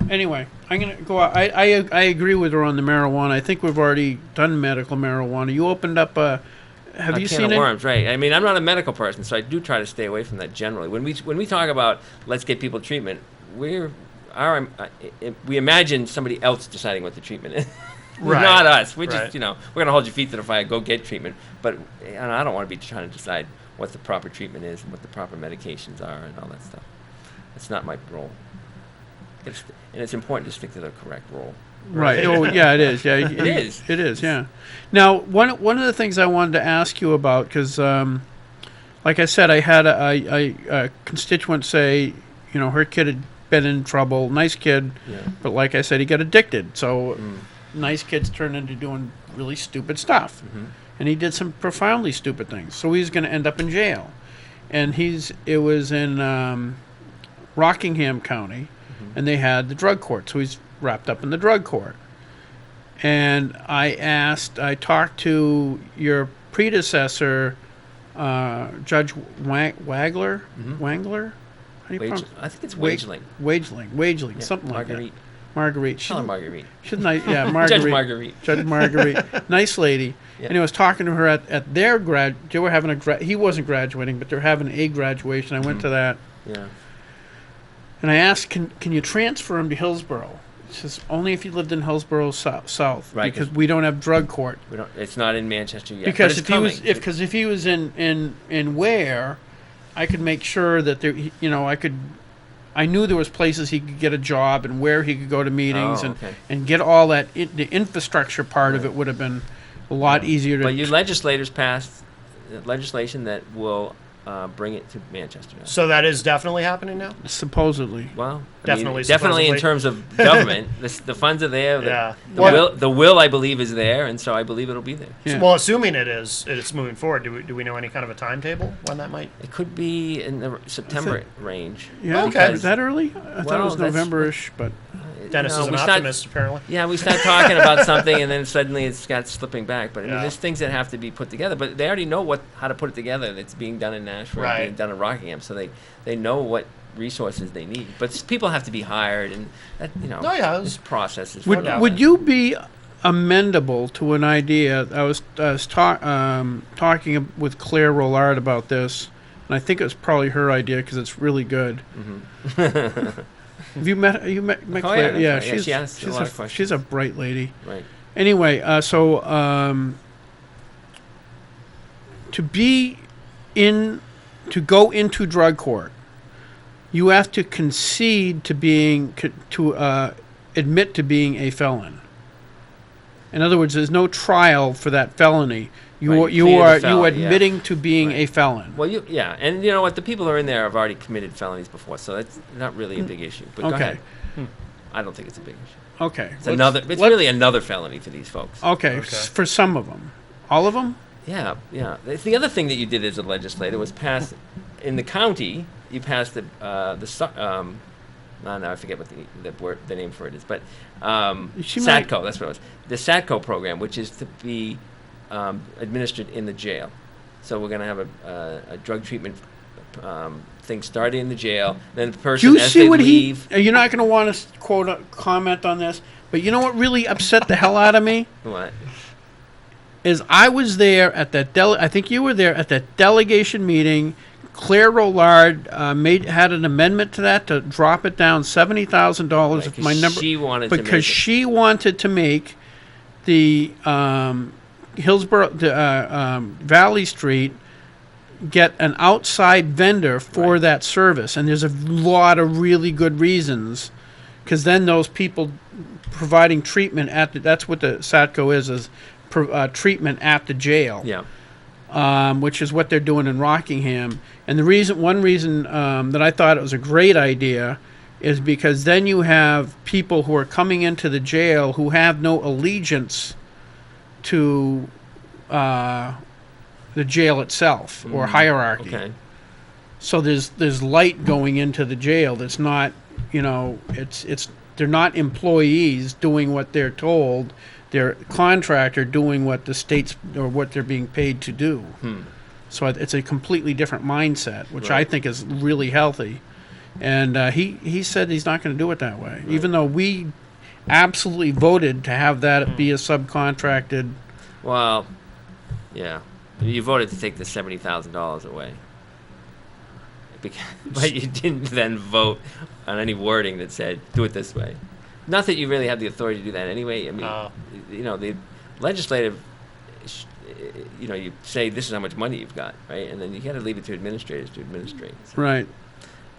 Anyway, I'm going to go out. I agree with her on the marijuana. I think we've already done medical marijuana. You opened up have you seen it? Can of worms, right. I mean, I'm not a medical person, so I do try to stay away from that generally. When we talk about let's get people treatment, we imagine somebody else deciding what the treatment is. Right. Not us. We're just, we're going to hold your feet to the fire, go get treatment. But I don't want to be trying to decide what the proper treatment is and what the proper medications are and all that stuff. That's not my role. And it's important to stick to the correct role. Right. Oh, yeah, it is. Yeah, it is. It is, yeah. Now, one of the things I wanted to ask you about, because, like I said, I had a constituent say, her kid had been in trouble. Nice kid. Yeah. But like I said, he got addicted. So... nice kids turn into doing really stupid stuff. And he did some profoundly stupid things. So he's going to end up in jail. And it was in Rockingham County, and they had the drug court. So he's wrapped up in the drug court. And I talked to your predecessor, Judge Wagler? Wangler? How do you pronounce it? I think it's Wageling. Wageling, yeah, something like that. Marguerite. Tell her Marguerite. Shouldn't I? Yeah, Marguerite. Judge Marguerite. Judge Marguerite. Nice lady. Yeah. And I was talking to her at their they were having he wasn't graduating, but they're having a graduation. I went to that. Yeah. And I asked, can you transfer him to Hillsborough? She says, only if you lived in Hillsborough South. Right. Because we don't have drug court. It's not in Manchester yet. Because if he was in Ware, I could make sure that there, I knew there was places he could get a job and where he could go to meetings okay. and get all that. The infrastructure part of it would have been a lot easier to. But your legislators passed legislation that will bring it to Manchester now. So that is definitely happening now? Supposedly. Well, Definitely in terms of government. The funds are there. Yeah. The will, I believe, is there, and so I believe it'll be there. Yeah. Well, assuming it's moving forward, do we know any kind of a timetable when that might? It could be in the September range. Yeah, Okay. Is that early? I thought it was November-ish, but... Dennis is an optimist, apparently. Yeah, we start talking about something, and then suddenly it's got slipping back. But I mean, Yeah. there's things that have to be put together. But they already know how to put it together. It's being done in Nashville, Right. being done in Rockingham, so they know what resources they need. But people have to be hired, and that, Oh, yeah, this process is. Would you be amendable to an idea? I was talking with Claire Rollard about this, and I think it was probably her idea because it's really good. Mm-hmm. Have you met Claire? Yeah, she's she asks a lot of questions. She's a bright lady. Right. Anyway, to go into drug court, you have to concede to admit to being a felon. In other words, there's no trial for that felony. You are admitting to being a felon. Well, and you know what? The people who are in there have already committed felonies before, so that's not really a big issue. But go ahead. I don't think it's a big issue. Okay. It's really another felony for these folks. Okay. For some of them. All of them? Yeah. The other thing that you did as a legislator was pass in the county. You passed the I forget what the name for it is, but SATCO. That's what it was. The SATCO program, which is to be administered in the jail. So we're going to have a drug treatment thing started in the jail. Then the person, Do you as see they what leave. You're not going to want to comment on this, but you know what really upset the hell out of me? What? Is I was there at that I think you were there at that delegation meeting. Claire Rollard had an amendment to that to drop it down $70,000 if my number. She wanted because she wanted to make the Hillsborough Valley Street get an outside vendor for that service, and there's a lot of really good reasons, because then those people providing treatment that's what the SATCO is treatment at the jail. Yeah. Which is what they're doing in Rockingham. And one reason that I thought it was a great idea is because then you have people who are coming into the jail who have no allegiance to the jail itself or hierarchy. Okay. So there's light going into the jail that's not, they're not employees doing what they're told. They're contractor doing what the state's or what they're being paid to do. So it's a completely different mindset, which I think is really healthy. And he said he's not going to do it that way, even though we absolutely voted to have that be a subcontracted. Well, yeah, you voted to take the $70,000 away, but you didn't then vote on any wording that said do it this way. Not that you really have the authority to do that anyway. I mean, the legislative, you say this is how much money you've got, right? And then you got to leave it to administrators to administrate. So. Right.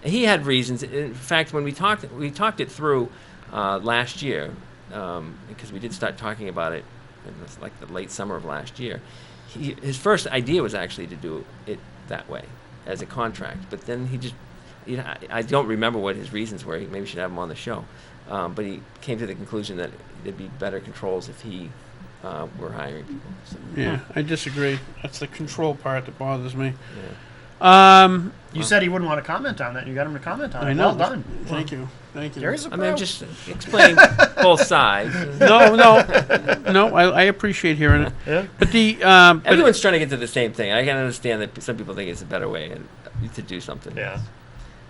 He had reasons. In fact, when we talked it through last year, because we did start talking about it. It was like the late summer of last year. His first idea was actually to do it that way, as a contract. But then he just, I don't remember what his reasons were. Maybe we should have him on the show. But he came to the conclusion that there'd be better controls if he were hiring people. So. Yeah, I disagree. That's the control part that bothers me. Yeah. You said he wouldn't want to comment on that. You got him to comment on it. I know. Well done. Thank you. Gary's a pro. I mean, I'm just explaining both sides. No. I appreciate hearing it. Yeah. But Everyone's trying to get to the same thing. I can understand that some people think it's a better way to do something. Yeah.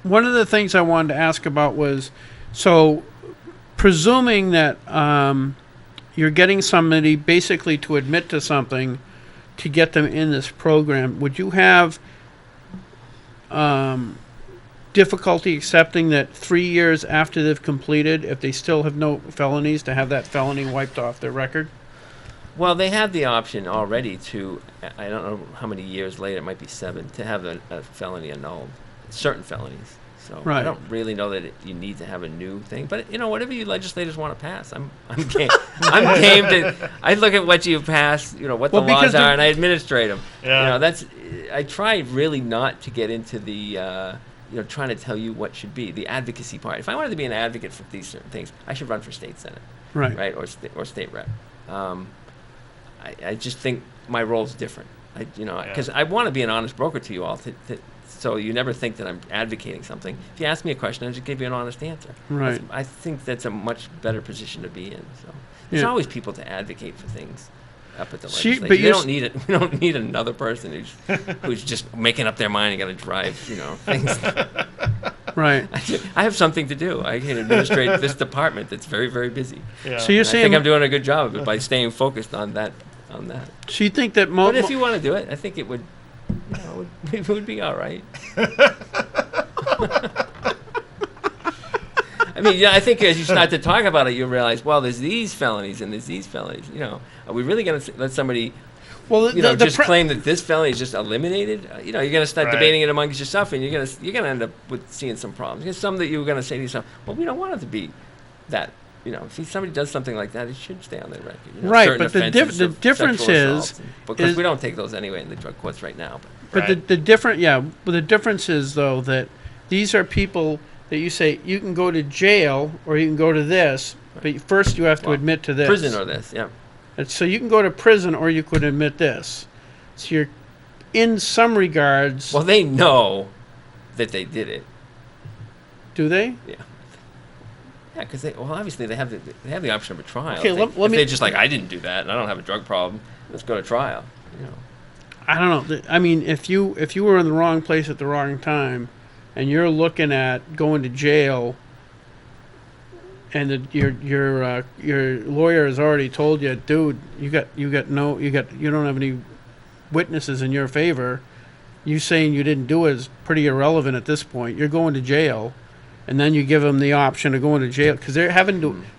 One of the things I wanted to ask about was, so presuming that you're getting somebody basically to admit to something to get them in this program, would you have difficulty accepting that 3 years after they've completed, if they still have no felonies, to have that felony wiped off their record? Well, they have the option already to, I don't know how many years later, it might be 7, to have a felony annulled. Certain felonies. So Right. I don't really know that you need to have a new thing. But, whatever you legislators want to pass, I'm game. I'm game to. I look at what you pass, what the laws are, and I administrate them. Yeah. I try really not to get into the, trying to tell you what should be the advocacy part. If I wanted to be an advocate for these certain things, I should run for state senate, Right. or state rep. I just think my role's different. Because I want to be an honest broker to you all. So you never think that I'm advocating something. If you ask me a question, I just give you an honest answer. Right. I think that's a much better position to be in. So there's always people to advocate for things up at the legislature. But we don't need it. We don't need another person who's just making up their mind and got to drive things. Right. I have something to do. I can administrate this department that's very, very busy. Yeah. So you're I saying think I'm doing a good job of it by staying focused on that. So you think that But if you want to do it, I think it would. It would be all right. I mean, I think as you start to talk about it, you realize, well, there's these felonies and there's these felonies. Are we really going to let somebody, just claim that this felony is just eliminated? You're going to start debating it amongst yourself, and you're going to end up with seeing some problems. There's some that you're going to say to yourself, well, we don't want it to be that. If somebody does something like that, it should stay on their record. Right, but the difference is because we don't take those anyway in the drug courts right now. But the difference is though that these are people that you say you can go to jail or you can go to this, but first you have to admit to this. Prison or this, yeah. And so you can go to prison or you could admit this. So you're, in some regards. Well, they know that they did it. Do they? Yeah. Yeah, because obviously they have the option of a trial. Okay, if they're just like, I didn't do that, and I don't have a drug problem, let's go to trial. I don't know. I mean, if you were in the wrong place at the wrong time, and you're looking at going to jail, and your lawyer has already told you, dude, you don't have any witnesses in your favor. You saying you didn't do it is pretty irrelevant at this point. You're going to jail. And then you give them the option of going to jail because they're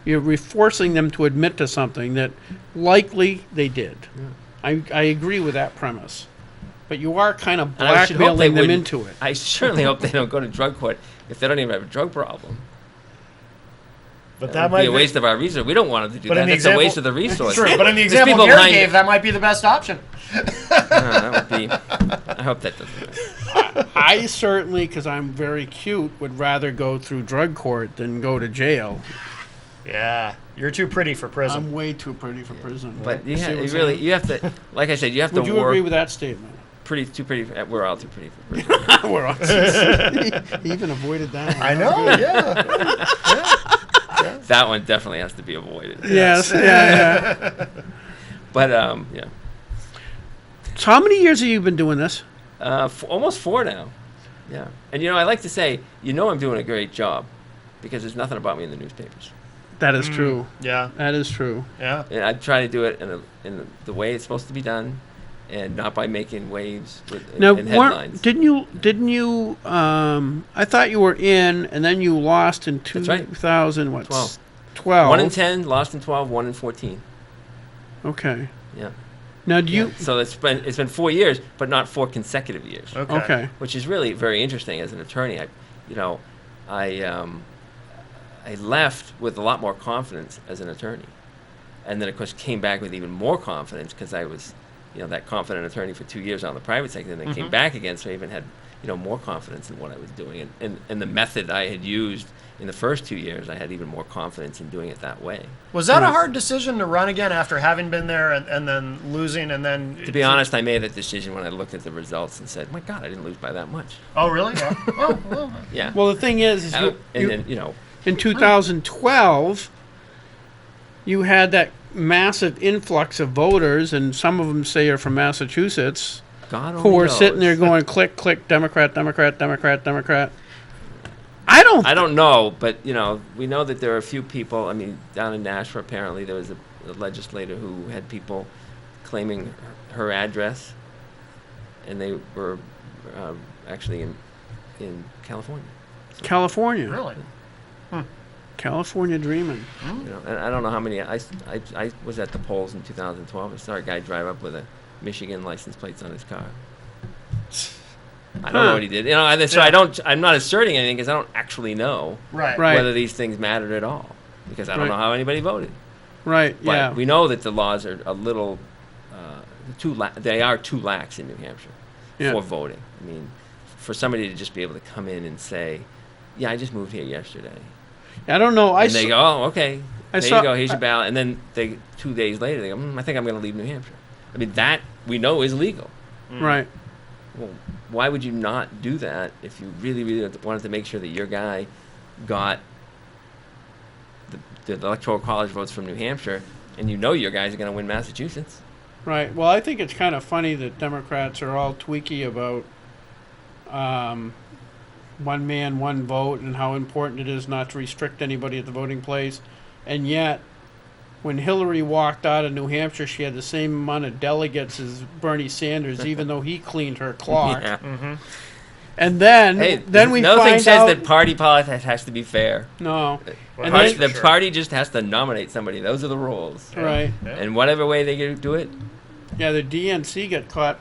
you're forcing them to admit to something that likely they did. Yeah. I agree with that premise, but you are kind of blackmailing them into it. I certainly hope they don't go to drug court if they don't even have a drug problem. But that might be a waste of our resources. We don't want them to do that. That's a waste of the resources. True, but in the example Gary gave, that might be the best option. That would be. I hope that doesn't happen. I certainly, because I'm very cute, would rather go through drug court than go to jail. Yeah, you're too pretty for prison. I'm way too pretty for prison. But you have to, like I said, you have to work. Would you agree with that statement? Too pretty. We're all too pretty for prison. We're all. He even avoided that one. I know. Yeah. That one definitely has to be avoided. Yes. Yeah. But yeah. So how many years have you been doing this? Almost 4 now. Yeah. And I like to say, I'm doing a great job because there's nothing about me in the newspapers. That is true. Yeah. That is true. Yeah. And I try to do it in the way it's supposed to be done, and not by making waves in headlines. Didn't you? I thought you were in, and then you lost in 2000. What? 12. 1 in 10, lost in 12, 1 in 14. Okay. Yeah. Now, do you? So it's been 4 years, but not 4 consecutive years. Okay. Which is really very interesting as an attorney. I left with a lot more confidence as an attorney, and then of course came back with even more confidence because I was, that confident attorney for 2 years on the private sector, and then came back again, so I even had, more confidence in what I was doing, and the method I had used in the first 2 years, I had even more confidence in doing it that way. Was that a hard decision to run again after having been there and then losing and then... To be honest, I made that decision when I looked at the results and said, my God, I didn't lose by that much. Oh, really? Yeah. Well. Yeah. Well, the thing is in 2012, you had that massive influx of voters, and some of them say are from Massachusetts, who were sitting there going, click, click, Democrat, Democrat, Democrat, Democrat. I don't know, but we know that there are a few people. I mean, down in Nashville, apparently there was a legislator who had people claiming her address, and they were actually in California. So, California, really? California dreaming. And I don't know how many. I was at the polls in 2012. I saw a guy drive up with a Michigan license plates on his car. I don't know what he did. And so I'm not asserting anything because I don't actually know whether these things mattered at all because I don't know how anybody voted. Right. But we know that the laws are a little they are too lax in New Hampshire for voting. I mean, for somebody to just be able to come in and say, "Yeah, I just moved here yesterday." I don't know. And they go, "Oh, okay. There you go. Here's your ballot." And then 2 days later, they go, "I think I'm going to leave New Hampshire." I mean, that we know is legal. Right. Well, why would you not do that if you really, really wanted to make sure that your guy got the Electoral College votes from New Hampshire, and your guys are going to win Massachusetts? Right. Well, I think it's kind of funny that Democrats are all tweaky about one man, one vote, and how important it is not to restrict anybody at the voting place. And yet, when Hillary walked out of New Hampshire, she had the same amount of delegates as Bernie Sanders, even though he cleaned her clock. Yeah. Mm-hmm. And then we nothing find says out that party politics has to be fair. No. Well, And The party just has to nominate somebody. Those are the rules. Right. Yeah. And whatever way they do it. Yeah, the DNC got caught.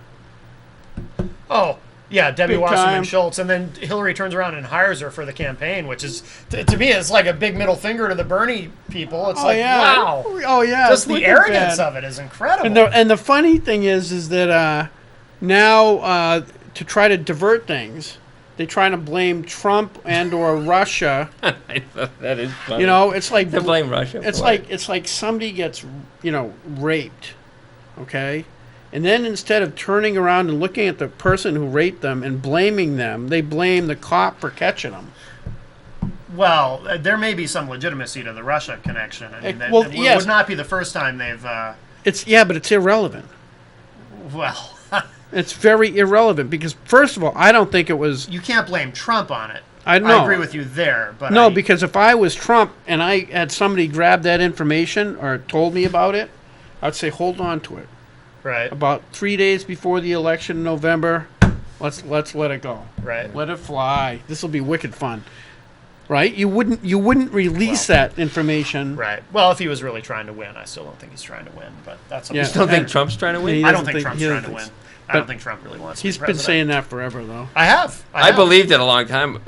Oh, yeah, Debbie Big Wasserman time. Schultz, and then Hillary turns around and hires her for the campaign, which is, to me, it's like a big middle finger to the Bernie people. It's wow. Oh, yeah. Just it's the looking arrogance bad. of it is incredible. And the funny thing is that now to try to divert things, they try to blame Trump and or Russia. I thought that is funny. It's like to blame Russia. It's like somebody gets raped, okay, and then instead of turning around and looking at the person who raped them and blaming them, they blame the cop for catching them. Well, there may be some legitimacy to the Russia connection. I mean, yes. would not be the first time they've. But it's irrelevant. Well. It's very irrelevant because, first of all, I don't think it was. You can't blame Trump on it. I know. I agree with you there, but no, because if I was Trump and I had somebody grab that information or told me about it, I'd say hold on to it. Right. About 3 days before the election in November, let's let it go. Right. Let it fly. This will be wicked fun. Right? You wouldn't release that information. Right. Well, if he was really trying to win, I still don't think he's trying to win. But that's You still think Trump's trying to win? I don't think Trump's trying to win. I don't think Trump really wants to be He's been president. saying that forever, though. I have. I believed it a long time.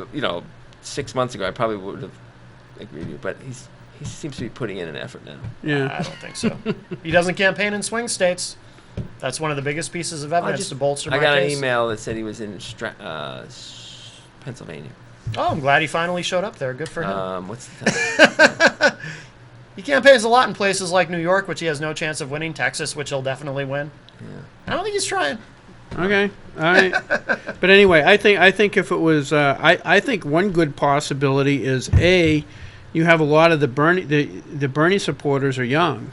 6 months ago, I probably would have agreed with you, but he seems to be putting in an effort now. Yeah. I don't think so. He doesn't campaign in swing states. That's one of the biggest pieces of evidence to bolster my case. I got an email that said he was in Pennsylvania. Oh, I'm glad he finally showed up there. Good for him. What's the time? He campaigns a lot in places like New York, which he has no chance of winning. Texas, which he'll definitely win. Yeah. I don't think he's trying. Okay, all right. But anyway, I think if it was, I think one good possibility is you have a lot of the Bernie supporters are young.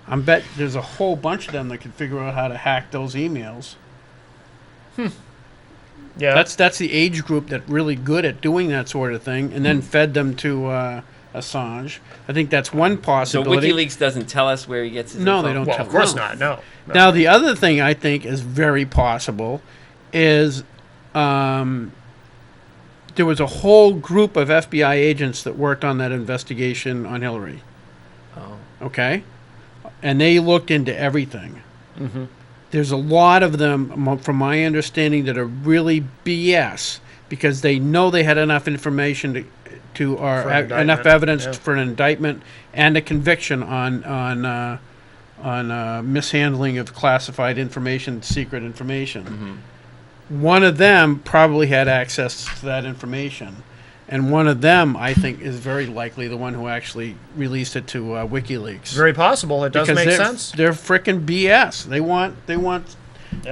I bet there's a whole bunch of them that can figure out how to hack those emails. Yeah, that's the age group that's really good at doing that sort of thing, and then fed them to Assange. I think that's one So possibility. WikiLeaks doesn't tell us where he gets his No, info? they don't. well, tell- of course no. not. No. Now, the other thing I think is very possible is there was a whole group of FBI agents that worked on that investigation on Hillary. Oh. Okay? And they looked into everything. Mm-hmm. There's a lot of them, from my understanding, that are really BS because they know they had enough information enough evidence for an indictment and a conviction on mishandling of classified information, secret information. Mm-hmm. One of them probably had access to that information, and one of them, I think, is very likely the one who actually released it to WikiLeaks. Very possible. It does Because make sense. They're frickin' BS. They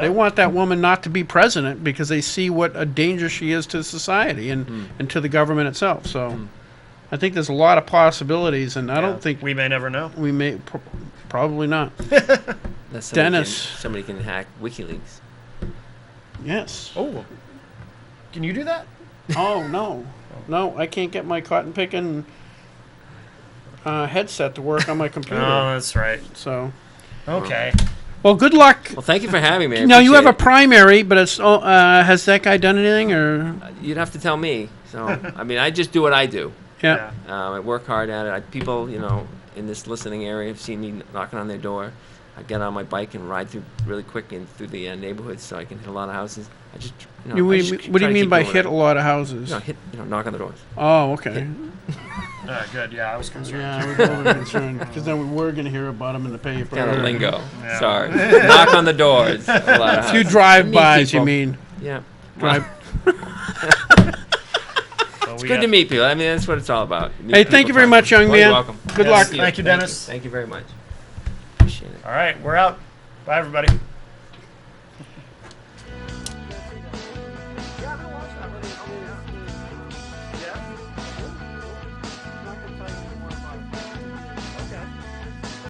want that woman not to be president because they see what a danger she is to society and to the government itself. So I think there's a lot of possibilities, and I don't think we may never know. we may probably not. Dennis. Dennis. Somebody can hack WikiLeaks. Yes. Oh, can you do that? Oh no, I can't get my cotton picking headset to work on my computer. Oh, that's right. So Okay. well, good luck. Well, thank you for having me. I Now you have a appreciate primary, but it's has that guy done anything or? it. You'd have to tell me. So, I mean, I just do what I do. Yeah. I work hard at it. People, in this listening area have seen me knocking on their door. I get on my bike and ride through really quick and through the neighborhoods so I can hit a lot of houses. I just, what do you mean by hit a lot of houses? Knock on the doors. Oh, okay. Good. Yeah, I was concerned. Yeah, I was a little concerned because then we were going to hear about them in the paper. Kind of lingo. Yeah. Sorry. Knock on the doors. A few drive-bys, you mean? Yeah. Drive. It's good to meet people. I mean, that's what it's all about. Hey, thank you very much, young man. You're welcome. Good luck. Thank you, Dennis. Thank you very much. Appreciate it. All right, we're out. Bye, everybody.